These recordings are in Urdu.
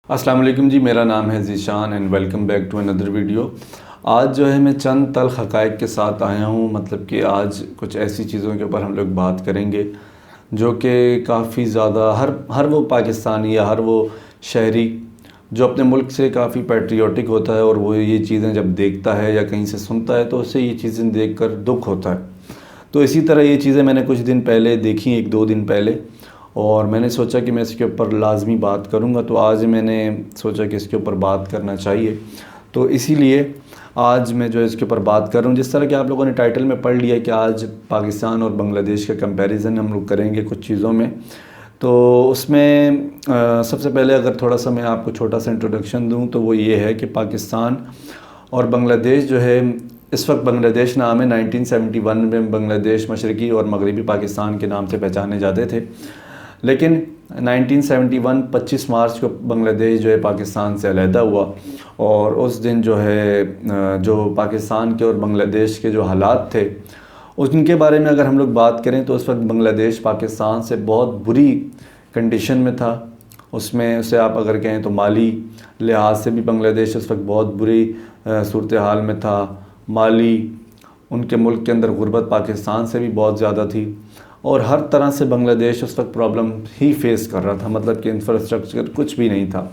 السلام علیکم جی، میرا نام ہے Zeeshan and welcome back to اندر ویڈیو۔ آج جو ہے میں چند تلخ حقائق کے ساتھ آیا ہوں، مطلب کہ آج کچھ ایسی چیزوں کے اوپر ہم لوگ بات کریں گے جو کہ کافی زیادہ ہر وہ پاکستانی یا ہر وہ شہری جو اپنے ملک سے کافی پیٹریوٹک ہوتا ہے اور وہ یہ چیزیں جب دیکھتا ہے یا کہیں سے سنتا ہے تو اسے یہ چیزیں دیکھ کر دکھ ہوتا ہے۔ تو اسی طرح یہ چیزیں میں نے کچھ دن پہلے دیکھی، 1-2 دن پہلے، اور میں نے سوچا کہ میں اس کے اوپر لازمی بات کروں گا۔ تو آج میں نے سوچا کہ اس کے اوپر بات کرنا چاہیے، تو اسی لیے آج میں جو اس کے اوپر بات کر رہا ہوں۔ جس طرح کہ آپ لوگوں نے ٹائٹل میں پڑھ لیا کہ آج پاکستان اور بنگلہ دیش کا کمپیریزن ہم لوگ کریں گے کچھ چیزوں میں۔ تو اس میں سب سے پہلے اگر تھوڑا سا میں آپ کو چھوٹا سا انٹروڈکشن دوں تو وہ یہ ہے کہ پاکستان اور بنگلہ دیش جو ہے، اس وقت بنگلہ دیش نام ہے، 1971 میں بنگلہ دیش مشرقی اور مغربی پاکستان کے نام سے پہچانے جاتے تھے، لیکن 1971 25 مارچ کو بنگلہ دیش جو ہے پاکستان سے علیحدہ ہوا، اور اس دن جو ہے جو پاکستان کے اور بنگلہ دیش کے جو حالات تھے ان کے بارے میں اگر ہم لوگ بات کریں تو اس وقت بنگلہ دیش پاکستان سے بہت بری کنڈیشن میں تھا۔ اس میں اسے آپ اگر کہیں تو مالی لحاظ سے بھی بنگلہ دیش اس وقت بہت بری صورتحال میں تھا۔ مالی ان کے ملک کے اندر غربت پاکستان سے بھی بہت زیادہ تھی، اور ہر طرح سے بنگلہ دیش اس وقت پرابلم ہی فیس کر رہا تھا، مطلب کہ انفراسٹرکچر کچھ بھی نہیں تھا۔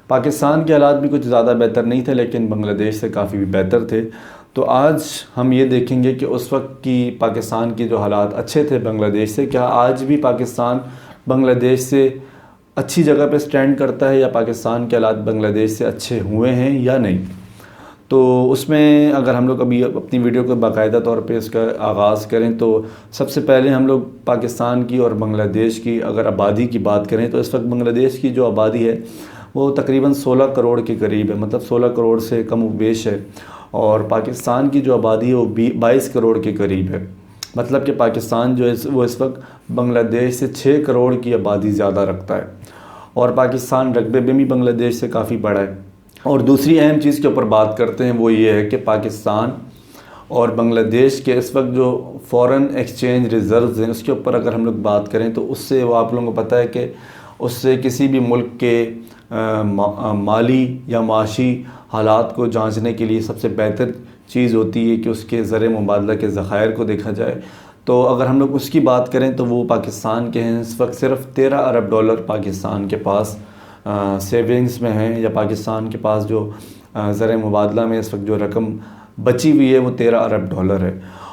پاکستان کے حالات بھی کچھ زیادہ بہتر نہیں تھے، لیکن بنگلہ دیش سے کافی بھی بہتر تھے۔ تو آج ہم یہ دیکھیں گے کہ اس وقت کی پاکستان کی جو حالات اچھے تھے بنگلہ دیش سے، کیا آج بھی پاکستان بنگلہ دیش سے اچھی جگہ پہ سٹینڈ کرتا ہے، یا پاکستان کے حالات بنگلہ دیش سے اچھے ہوئے ہیں یا نہیں۔ تو اس میں اگر ہم لوگ ابھی اپنی ویڈیو کو باقاعدہ طور پہ اس کا آغاز کریں تو سب سے پہلے ہم لوگ پاکستان کی اور بنگلہ دیش کی اگر آبادی کی بات کریں تو اس وقت بنگلہ دیش کی جو آبادی ہے وہ تقریباً 16 کروڑ کے قریب ہے، مطلب 16 کروڑ سے کم و بیش ہے، اور پاکستان کی جو آبادی ہے وہ 22 کروڑ کے قریب ہے۔ مطلب کہ پاکستان جو ہے وہ اس وقت بنگلہ دیش سے 6 کروڑ کی آبادی زیادہ رکھتا ہے، اور پاکستان رقبے میں بھی بنگلہ دیش سے کافی بڑا ہے۔ اور دوسری اہم چیز کے اوپر بات کرتے ہیں وہ یہ ہے کہ پاکستان اور بنگلہ دیش کے اس وقت جو فورن ایکسچینج ریزروز ہیں اس کے اوپر اگر ہم لوگ بات کریں تو اس سے وہ آپ لوگوں کو پتہ ہے کہ اس سے کسی بھی ملک کے مالی یا معاشی حالات کو جانچنے کے لیے سب سے بہتر چیز ہوتی ہے کہ اس کے زر مبادلہ کے ذخائر کو دیکھا جائے۔ تو اگر ہم لوگ اس کی بات کریں تو وہ پاکستان کے ہیں، اس وقت صرف 13 ارب ڈالر پاکستان کے پاس سیونگز میں ہیں، یا پاکستان کے پاس جو زر مبادلہ میں اس وقت جو رقم بچی ہوئی ہے وہ 13 ارب ڈالر ہے،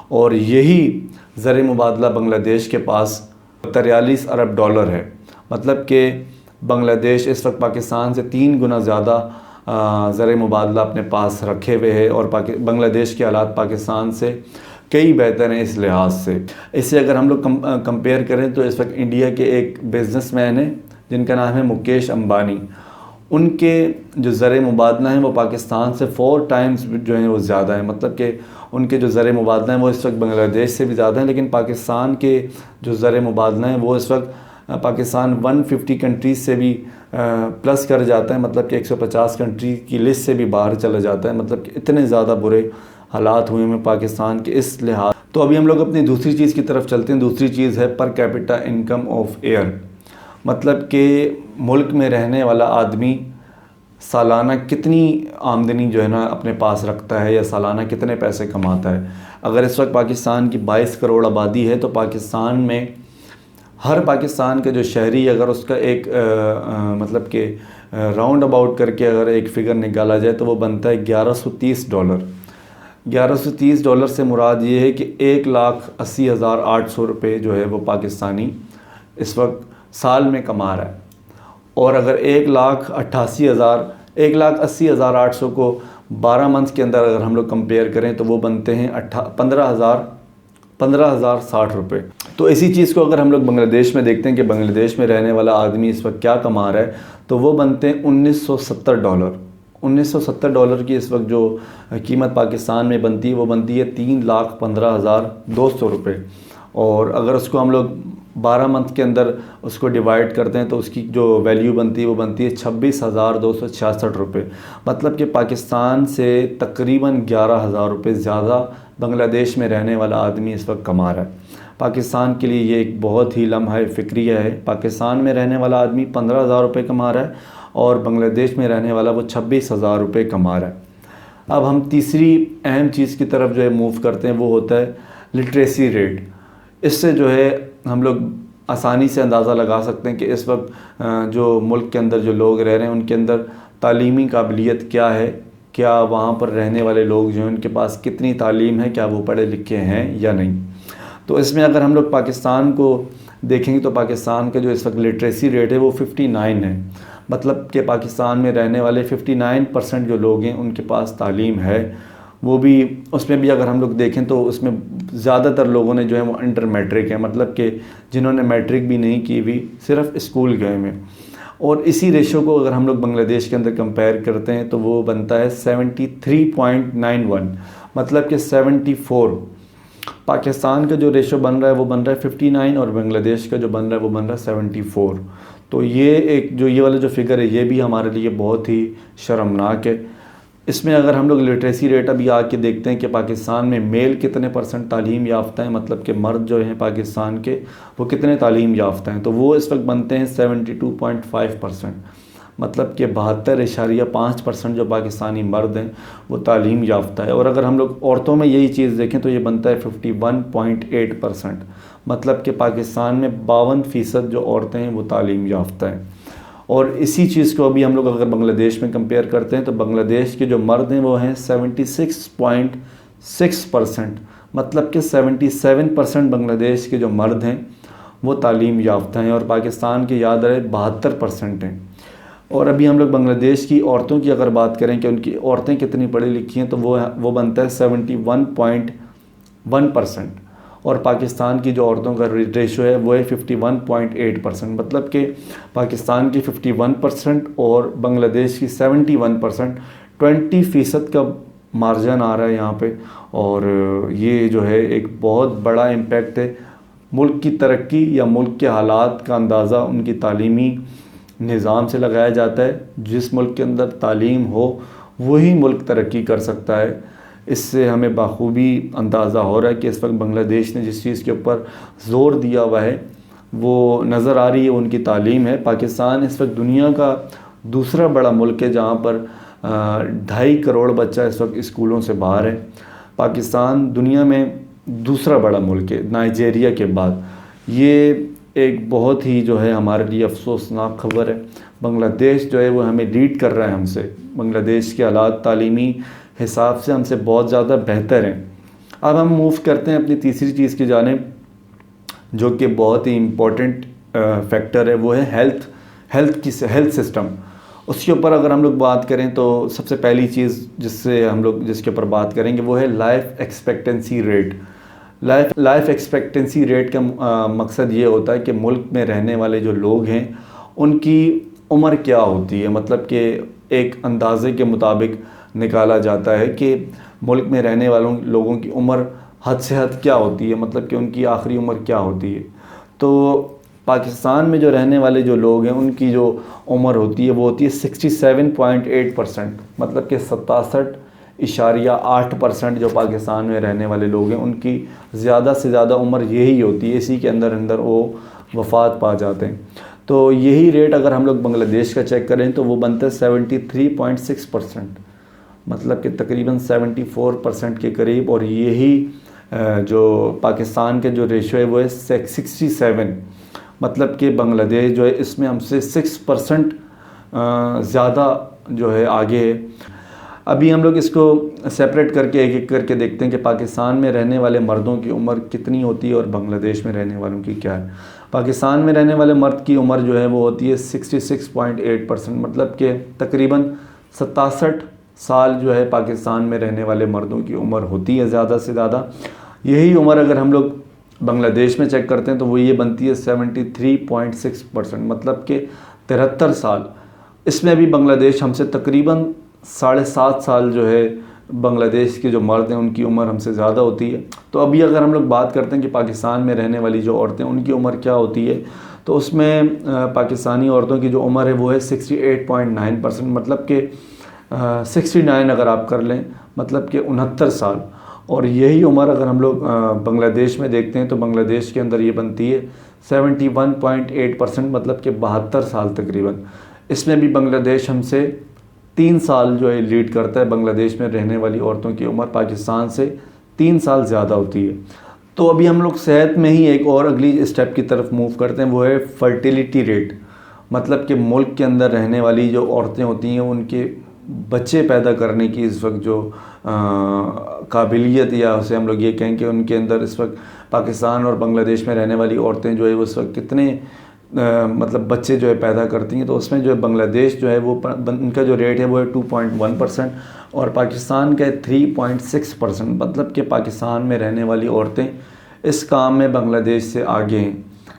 اور یہی زر مبادلہ بنگلہ دیش کے پاس 43 ارب ڈالر ہے۔ مطلب کہ بنگلہ دیش اس وقت پاکستان سے 3 گنا زیادہ زر مبادلہ اپنے پاس رکھے ہوئے ہے، اور بنگلہ دیش کے حالات پاکستان سے کئی بہتر ہیں اس لحاظ سے۔ اسے اگر ہم لوگ کمپیئر کریں تو اس وقت انڈیا کے ایک بزنس مین ہیں جن کا نام ہے مکیش امبانی، ان کے جو زر مبادلہ ہیں وہ پاکستان سے 4 ٹائمز جو ہیں وہ زیادہ ہیں۔ مطلب کہ ان کے جو زر مبادلہ ہیں وہ اس وقت بنگلہ دیش سے بھی زیادہ ہیں، لیکن پاکستان کے جو زر مبادلہ ہیں وہ اس وقت پاکستان 150 کنٹریز سے بھی پلس کر جاتا ہے، مطلب کہ 150 کنٹری کی لسٹ سے بھی باہر چلا جاتا ہے۔ مطلب کہ اتنے زیادہ برے حالات ہوئے ہیں پاکستان کے اس لحاظ۔ تو ابھی ہم لوگ اپنی دوسری چیز کی طرف چلتے ہیں۔ دوسری چیز ہے per capita income of year, مطلب کہ ملک میں رہنے والا آدمی سالانہ کتنی آمدنی جو ہے نا اپنے پاس رکھتا ہے، یا سالانہ کتنے پیسے کماتا ہے۔ اگر اس وقت پاکستان کی 22 کروڑ آبادی ہے تو پاکستان میں ہر پاکستان کے جو شہری اگر اس کا ایک مطلب کہ راؤنڈ اباؤٹ کر کے اگر ایک فگر نکالا جائے تو وہ بنتا ہے 1130 ڈالر۔ 1130 ڈالر سے مراد یہ ہے کہ 1,80,800 روپے جو ہے وہ پاکستانی اس وقت سال میں کما رہا ہے، اور اگر 1,80,800 کو 12 منتھ کے اندر اگر ہم لوگ کمپیئر کریں تو وہ بنتے ہیں 15,060 روپے۔ تو اسی چیز کو اگر ہم لوگ بنگلہ دیش میں دیکھتے ہیں کہ بنگلہ دیش میں رہنے والا آدمی اس وقت کیا کما رہا ہے، تو وہ بنتے ہیں 1970 ڈالر۔ 1970 ڈالر کی اس وقت جو قیمت پاکستان میں بنتی ہے وہ بنتی ہے 3,15,200 روپے، اور اگر اس کو ہم لوگ 12 منتھ کے اندر اس کو ڈیوائڈ کرتے ہیں تو اس کی جو ویلیو بنتی ہے وہ بنتی ہے 26,266 روپے۔ مطلب کہ پاکستان سے تقریباً 11,000 روپے زیادہ بنگلہ دیش میں رہنے والا آدمی اس وقت کما رہا ہے۔ پاکستان کے لیے یہ ایک بہت ہی لمحہ فکریہ ہے۔ پاکستان میں رہنے والا آدمی 15,000 روپے کما رہا ہے، اور بنگلہ دیش میں رہنے والا وہ 26,000 روپے کما رہا ہے۔ اب ہم تیسری اہم چیز کی طرف جو ہے موو کرتے ہیں، وہ ہوتا ہے لٹریسی ریٹ۔ اس سے جو ہے ہم لوگ آسانی سے اندازہ لگا سکتے ہیں کہ اس وقت جو ملک کے اندر جو لوگ رہ رہے ہیں ان کے اندر تعلیمی قابلیت کیا ہے، کیا وہاں پر رہنے والے لوگ جو ہیں ان کے پاس کتنی تعلیم ہے، کیا وہ پڑھے لکھے ہیں یا نہیں۔ تو اس میں اگر ہم لوگ پاکستان کو دیکھیں گے تو پاکستان کا جو اس وقت لٹریسی ریٹ ہے وہ 59 ہے، مطلب کہ پاکستان میں رہنے والے 59% جو لوگ ہیں ان کے پاس تعلیم ہے۔ وہ بھی اس میں بھی اگر ہم لوگ دیکھیں تو اس میں زیادہ تر لوگوں نے جو ہے وہ انٹر میٹرک ہیں، مطلب کہ جنہوں نے میٹرک بھی نہیں کی ہوئی، صرف اسکول گئے میں۔ اور اسی ریشو کو اگر ہم لوگ بنگلہ دیش کے اندر کمپیئر کرتے ہیں تو وہ بنتا ہے 73.91، مطلب کہ 74۔ پاکستان کا جو ریشو بن رہا ہے وہ بن رہا ہے 59 اور بنگلہ دیش کا جو بن رہا ہے وہ بن رہا ہے 74۔ تو یہ والا جو فگر ہے یہ بھی ہمارے لیے بہت ہی شرمناک ہے۔ اس میں اگر ہم لوگ لٹریسی ریٹ ابھی آ کے دیکھتے ہیں کہ پاکستان میں میل کتنے پرسنٹ تعلیم یافتہ ہیں، مطلب کہ مرد جو ہیں پاکستان کے وہ کتنے تعلیم یافتہ ہیں، تو وہ اس وقت بنتے ہیں 72.5%، مطلب کہ 72.5% جو پاکستانی مرد ہیں وہ تعلیم یافتہ ہے۔ اور اگر ہم لوگ عورتوں میں یہی چیز دیکھیں تو یہ بنتا ہے 51.8%، مطلب کہ پاکستان میں 52% جو عورتیں ہیں وہ تعلیم یافتہ ہیں۔ اور اسی چیز کو ابھی ہم لوگ اگر بنگلہ دیش میں کمپیئر کرتے ہیں تو بنگلہ دیش کے جو مرد ہیں وہ ہیں 76.6%، مطلب کہ 77% بنگلہ دیش کے جو مرد ہیں وہ تعلیم یافتہ ہیں، اور پاکستان کے یاد رہے 72% ہیں۔ اور ابھی ہم لوگ بنگلہ دیش کی عورتوں کی اگر بات کریں کہ ان کی عورتیں کتنی پڑھی لکھی ہیں تو وہ بنتا ہے 71.1%، اور پاکستان کی جو عورتوں کا ریشو ہے وہ ہے 51.8%، مطلب کہ پاکستان کی 51% اور بنگلہ دیش کی 71%، 20% کا مارجن آ رہا ہے یہاں پہ۔ اور یہ جو ہے ایک بہت بڑا امپیکٹ ہے ملک کی ترقی یا ملک کے حالات کا اندازہ ان کی تعلیمی نظام سے لگایا جاتا ہے۔ جس ملک کے اندر تعلیم ہو وہی ملک ترقی کر سکتا ہے۔ اس سے ہمیں بخوبی اندازہ ہو رہا ہے کہ اس وقت بنگلہ دیش نے جس چیز کے اوپر زور دیا ہوا ہے وہ نظر آ رہی ہے، ان کی تعلیم ہے۔ پاکستان اس وقت دنیا کا دوسرا بڑا ملک ہے جہاں پر 2.5 کروڑ بچہ اس وقت اسکولوں سے باہر ہے۔ پاکستان دنیا میں دوسرا بڑا ملک ہے نائجیریا کے بعد۔ یہ ایک بہت ہی جو ہے ہمارے لیے افسوسناک خبر ہے۔ بنگلہ دیش جو ہے وہ ہمیں لیڈ کر رہا ہے ہم سے۔ بنگلہ دیش کے حالات تعلیمی حساب سے ہم سے بہت زیادہ بہتر ہیں۔ اب ہم موو کرتے ہیں اپنی تیسری چیز کی جانب جو کہ بہت ہی امپورٹنٹ فیکٹر ہے، وہ ہے ہیلتھ سسٹم۔ اس کے اوپر اگر ہم لوگ بات کریں تو سب سے پہلی چیز جس کے اوپر بات کریں گے وہ ہے life expectancy rate. Life expectancy rate کا مقصد یہ ہوتا ہے کہ ملک میں رہنے والے جو لوگ ہیں ان کی عمر کیا ہوتی ہے، مطلب کہ ایک اندازے کے مطابق نکالا جاتا ہے کہ ملک میں رہنے والوں لوگوں کی عمر حد سے حد کیا ہوتی ہے، مطلب کہ ان کی آخری عمر کیا ہوتی ہے۔ تو پاکستان میں جو رہنے والے جو لوگ ہیں ان کی جو عمر ہوتی ہے وہ ہوتی ہے 67.8%، مطلب کہ 67.8% جو پاکستان میں رہنے والے لوگ ہیں ان کی زیادہ سے زیادہ عمر یہی ہوتی ہے، اسی کے اندر وہ وفات پا جاتے ہیں۔ تو یہی ریٹ اگر ہم لوگ بنگلہ دیش کا چیک کریں تو وہ بنتا ہے 73.6%، مطلب کہ تقریباً 74% کے قریب۔ اور یہی جو پاکستان کے جو ریشو ہے وہ ہے 67، مطلب کہ بنگلہ دیش جو ہے اس میں ہم سے 6% زیادہ جو ہے آگے ہے۔ ابھی ہم لوگ اس کو سیپریٹ کر کے ایک ایک کر کے دیکھتے ہیں کہ پاکستان میں رہنے والے مردوں کی عمر کتنی ہوتی ہے اور بنگلہ دیش میں رہنے والوں کی کیا ہے۔ پاکستان میں رہنے والے مرد کی عمر جو ہے وہ ہوتی ہے 66.8%، مطلب کہ تقریباً 67 سال جو ہے پاکستان میں رہنے والے مردوں کی عمر ہوتی ہے زیادہ سے زیادہ۔ یہی عمر اگر ہم لوگ بنگلہ دیش میں چیک کرتے ہیں تو وہ یہ بنتی ہے 73.6%، مطلب کہ 73 سال۔ اس میں بھی بنگلہ دیش ہم سے تقریباً 7.5 سال جو ہے بنگلہ دیش کے جو مرد ہیں ان کی عمر ہم سے زیادہ ہوتی ہے۔ تو ابھی اگر ہم لوگ بات کرتے ہیں کہ پاکستان میں رہنے والی جو عورتیں ان کی عمر کیا ہوتی ہے تو اس میں پاکستانی عورتوں کی جو عمر ہے وہ ہے 68.9%، مطلب کہ 69 اگر آپ کر لیں مطلب کہ 69 سال۔ اور یہی عمر اگر ہم لوگ بنگلہ دیش میں دیکھتے ہیں تو بنگلہ دیش کے اندر یہ بنتی ہے 71.8%، مطلب کہ 72 سال تقریباً۔ اس میں بھی بنگلہ دیش ہم سے 3 سال جو ہے لیڈ کرتا ہے. بنگلہ دیش میں رہنے والی عورتوں کی عمر پاکستان سے 3 سال زیادہ ہوتی ہے. تو ابھی ہم لوگ صحت میں ہی ایک اور اگلی اسٹیپ کی طرف موو کرتے ہیں, وہ ہے فرٹیلیٹی ریٹ. مطلب کہ ملک کے اندر رہنے والی جو عورتیں ہوتی ہیں ان کے بچے پیدا کرنے کی اس وقت جو قابلیت, یا اسے ہم لوگ یہ کہیں کہ ان کے اندر اس وقت پاکستان اور بنگلہ دیش میں رہنے والی عورتیں جو ہے اس وقت کتنے مطلب بچے جو ہے پیدا کرتی ہیں. تو اس میں جو ہے بنگلہ دیش جو ہے وہ ان کا جو ریٹ ہے وہ ہے 2.1% اور پاکستان کا ہے 3.6%. مطلب کہ پاکستان میں رہنے والی عورتیں اس کام میں بنگلہ دیش سے آگے ہیں.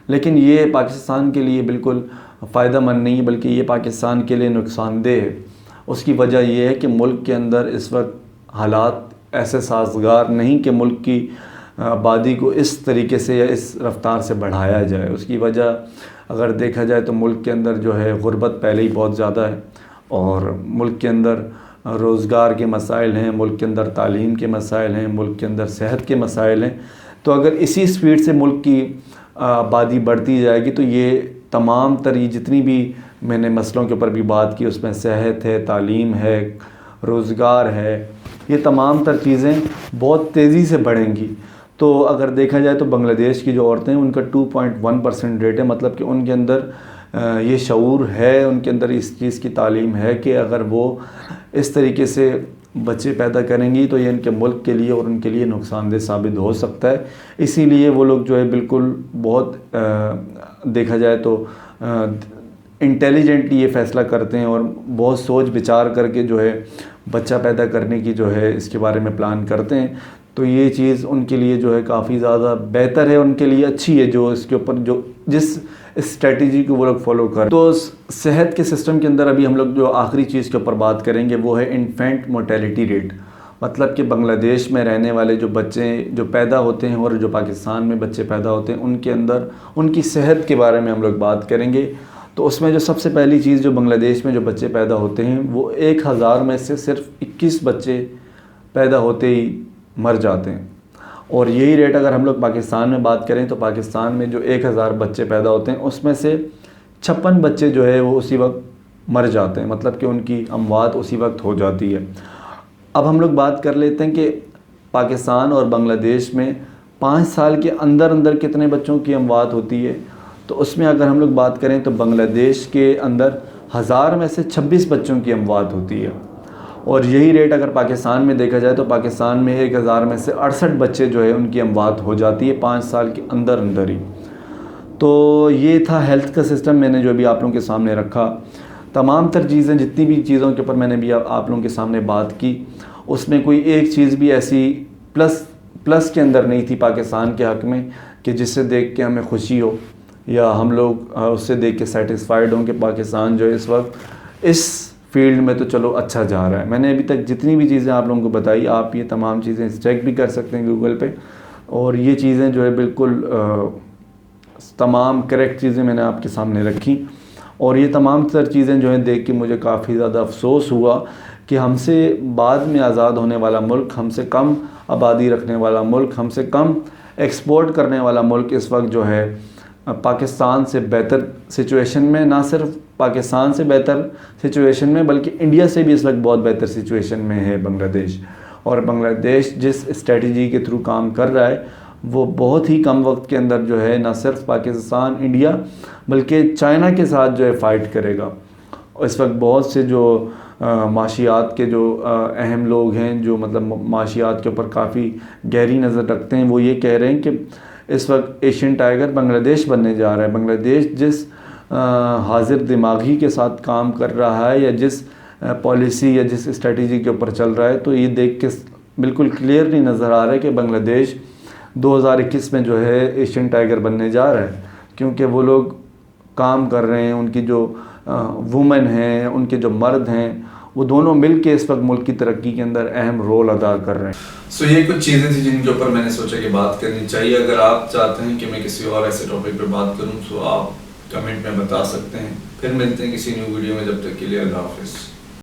لیکن یہ پاکستان کے لیے بالکل فائدہ مند نہیں ہے, بلکہ یہ پاکستان کے لیے نقصان دہ ہے. اس کی وجہ یہ ہے کہ ملک کے اندر اس وقت حالات ایسے سازگار نہیں کہ ملک کی آبادی کو اس طریقے سے یا اس رفتار سے بڑھایا جائے. اس کی وجہ اگر دیکھا جائے تو ملک کے اندر جو ہے غربت پہلے ہی بہت زیادہ ہے, اور ملک کے اندر روزگار کے مسائل ہیں, ملک کے اندر تعلیم کے مسائل ہیں, ملک کے اندر صحت کے مسائل ہیں. تو اگر اسی سپیڈ سے ملک کی آبادی بڑھتی جائے گی تو یہ تمام تر جتنی بھی میں نے مسئلوں کے اوپر بھی بات کی, اس میں صحت ہے, تعلیم ہے, روزگار ہے, یہ تمام تر چیزیں بہت تیزی سے بڑھیں گی. تو اگر دیکھا جائے تو بنگلہ دیش کی جو عورتیں ہیں ان کا 2.1% ریٹ ہے. مطلب کہ ان کے اندر یہ شعور ہے, ان کے اندر اس چیز کی تعلیم ہے کہ اگر وہ اس طریقے سے بچے پیدا کریں گی تو یہ ان کے ملک کے لیے اور ان کے لیے نقصان دہ ثابت ہو سکتا ہے. اسی لیے وہ لوگ جو ہے بالکل بہت دیکھا جائے تو انٹیلیجنٹلی یہ فیصلہ کرتے ہیں اور بہت سوچ بچار کر کے جو ہے بچہ پیدا کرنے کی جو ہے اس کے بارے میں پلان کرتے ہیں. تو یہ چیز ان کے لیے جو ہے کافی زیادہ بہتر ہے, ان کے لیے اچھی ہے جو اس کے اوپر جو جس اسٹریٹجی کو وہ لوگ فالو کریں. تو صحت کے سسٹم کے اندر ابھی ہم لوگ جو آخری چیز کے اوپر بات کریں گے وہ ہے انفینٹ مورٹیلٹی ریٹ. مطلب کہ بنگلہ دیش میں رہنے والے جو بچے جو پیدا ہوتے ہیں اور جو پاکستان میں بچے پیدا ہوتے ہیں ان کے اندر ان کی صحت کے بارے میں ہم لوگ بات کریں گے. تو اس میں جو سب سے پہلی چیز جو بنگلہ دیش میں جو بچے پیدا ہوتے ہیں وہ 1000 میں سے صرف 21 بچے پیدا ہوتے ہی مر جاتے ہیں. اور یہی ریٹ اگر ہم لوگ پاکستان میں بات کریں تو پاکستان میں جو 1000 بچے پیدا ہوتے ہیں اس میں سے 56 بچے جو ہے وہ اسی وقت مر جاتے ہیں. مطلب کہ ان کی اموات اسی وقت ہو جاتی ہے. اب ہم لوگ بات کر لیتے ہیں کہ پاکستان اور بنگلہ دیش میں 5 سال کے اندر اندر کتنے بچوں کی اموات ہوتی ہے. تو اس میں اگر ہم لوگ بات کریں تو بنگلہ دیش کے اندر 1000 میں سے 26 بچوں کی اموات ہوتی ہے. اور یہی ریٹ اگر پاکستان میں دیکھا جائے تو پاکستان میں 1000 میں سے 68 بچے جو ہے ان کی اموات ہو جاتی ہے 5 سال کے اندر اندر ہی. تو یہ تھا ہیلتھ کا سسٹم, میں نے جو بھی آپ لوگوں کے سامنے رکھا. تمام تر چیزیں جتنی بھی چیزوں کے اوپر میں نے بھی آپ لوگوں کے سامنے بات کی, اس میں کوئی ایک چیز بھی ایسی پلس کے اندر نہیں تھی پاکستان کے حق میں کہ جس سے دیکھ کے ہمیں خوشی ہو یا ہم لوگ اس سے دیکھ کے سیٹسفائیڈ ہوں کہ پاکستان جو ہے اس وقت اس فیلڈ میں تو چلو اچھا جا رہا ہے. میں نے ابھی تک جتنی بھی چیزیں آپ لوگوں کو بتائی, آپ یہ تمام چیزیں چیک بھی کر سکتے ہیں گوگل پہ, اور یہ چیزیں جو ہے بالکل تمام کریکٹ چیزیں میں نے آپ کے سامنے رکھی. اور یہ تمام تر چیزیں جو ہیں دیکھ کے مجھے کافی زیادہ افسوس ہوا کہ ہم سے بعد میں آزاد ہونے والا ملک, ہم سے کم آبادی رکھنے والا ملک, ہم سے کم ایکسپورٹ کرنے والا ملک اس وقت جو ہے پاکستان سے بہتر سچویشن میں, نہ صرف پاکستان سے بہتر سچویشن میں بلکہ انڈیا سے بھی اس وقت بہت بہتر سچویشن میں ہے بنگلہ دیش. اور بنگلہ دیش جس اسٹریٹجی کے تھرو کام کر رہا ہے وہ بہت ہی کم وقت کے اندر جو ہے نہ صرف پاکستان انڈیا بلکہ چائنا کے ساتھ جو ہے فائٹ کرے گا. اس وقت بہت سے جو معاشیات کے جو اہم لوگ ہیں جو مطلب معاشیات کے اوپر کافی گہری نظر رکھتے ہیں, وہ یہ کہہ رہے ہیں کہ اس وقت ایشین ٹائیگر بنگلہ دیش بننے جا رہا ہے. بنگلہ دیش جس حاضر دماغی کے ساتھ کام کر رہا ہے یا جس پالیسی یا جس اسٹریٹجی کے اوپر چل رہا ہے, تو یہ دیکھ کے بالکل کلیئرلی نظر آ رہا ہے کہ بنگلہ دیش 2021 میں جو ہے ایشین ٹائیگر بننے جا رہا ہے. کیونکہ وہ لوگ کام کر رہے ہیں, ان کی جو وومن ہیں, ان کے جو مرد ہیں, وہ دونوں مل کے اس وقت ملک کی ترقی کے اندر اہم رول ادا کر رہے ہیں. یہ کچھ چیزیں تھیں جن کے اوپر میں نے سوچا کہ بات کرنی چاہیے. اگر آپ چاہتے ہیں کہ میں کسی اور ایسے ٹاپک پہ بات کروں تو آپ کمنٹ میں بتا سکتے ہیں. پھر ملتے ہیں کسی نیو ویڈیو میں, جب تک کے لیے اللہ حافظ.